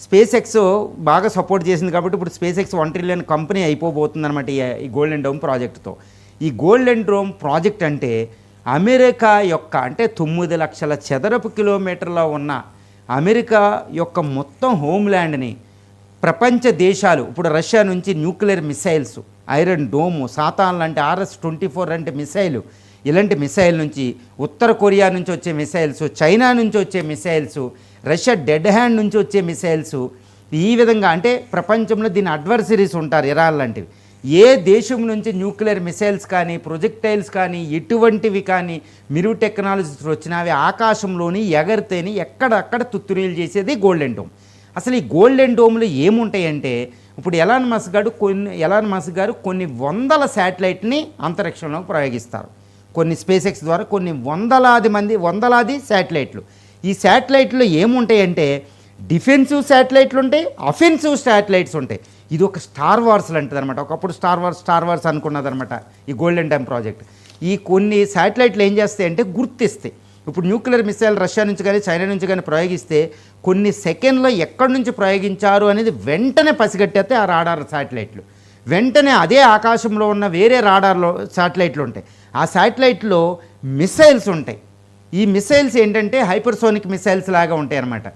Space X బాగా support చేసింది కాబట్టి ఇప్పుడు స్పేస్ ఎక్స్ 1 ట్రిలియన్ కంపెనీ అయిపోబోతుంది అనమాట ఈ గోల్డెన్ డోమ్ ప్రాజెక్టుతో. ఈ గోల్డెన్ డోమ్ ప్రాజెక్ట్ అంటే అమెరికా యొక్క అంటే 9 లక్షల చదరపు కిలోమీటర్ల ఉన్న అమెరికా యొక్క మొత్తం హోమ్ల్యాండ్ని ప్రపంచ దేశాలు ఇప్పుడు రష్యా నుంచి nuclear missiles, iron dome, Satan లాంటి RS-24 లాంటి మిసైలు, ఇలాంటి మిసైల్ నుంచి ఉత్తర కొరియా నుంచి వచ్చే మిసైల్స్, చైనా నుంచి వచ్చే మిసైల్స్, రష్యా డెడ్ హ్యాండ్ నుంచి వచ్చే మిసైల్స్, ఈ విధంగా అంటే ప్రపంచంలో దీని అడ్వర్సరీస్ ఉంటారు ఇరాన్ లాంటివి. ఏ దేశం నుంచి న్యూక్లియర్ మిసైల్స్ కానీ ప్రొజెక్టైల్స్ కానీ ఎటువంటివి కానీ మిరు టెక్నాలజీస్ వచ్చినా అవి ఆకాశంలోని ఎగరితేని ఎక్కడక్కడ తుత్తురీలు చేసేది గోల్డెన్ డోమ్. అసలు ఈ గోల్డెన్ డోమ్లో ఏముంటాయంటే ఇప్పుడు ఎలాన్ మస్క్ గారు కొన్ని వందల శాటిలైట్ని అంతరిక్షంలోకి ప్రయోగిస్తారు. కొన్ని స్పేస్ ఎక్స్ ద్వారా కొన్ని వందలాది శాటిలైట్లు. ఈ శాటిలైట్లో ఏముంటాయంటే డిఫెన్సివ్ శాటిలైట్లు ఉంటాయి, అఫెన్సివ్ శాటిలైట్స్ ఉంటాయి. ఇది ఒక స్టార్ వార్స్ లాంటిది అనమాట. ఒకప్పుడు స్టార్ వార్స్ అనుకున్నదనమాట ఈ గోల్డెన్ డోమ్ ప్రాజెక్ట్. ఈ కొన్ని శాటిలైట్లు ఏం చేస్తాయి అంటే గుర్తిస్తాయి. ఇప్పుడు న్యూక్లియర్ మిసైల్ రష్యా నుంచి కానీ చైనా నుంచి కానీ ప్రయోగిస్తే కొన్ని సెకండ్లో ఎక్కడి నుంచి ప్రయోగించారు అనేది వెంటనే పసిగట్టేస్తే ఆ రాడార్ శాటిలైట్లు. వెంటనే అదే ఆకాశంలో ఉన్న వేరే రాడార్లో శాటిలైట్లు ఉంటాయి. ఆ శాటిలైట్లో మిసైల్స్ ఉంటాయి. ఈ మిసైల్స్ ఏంటంటే హైపర్సోనిక్ మిసైల్స్ లాగా ఉంటాయి అన్నమాట.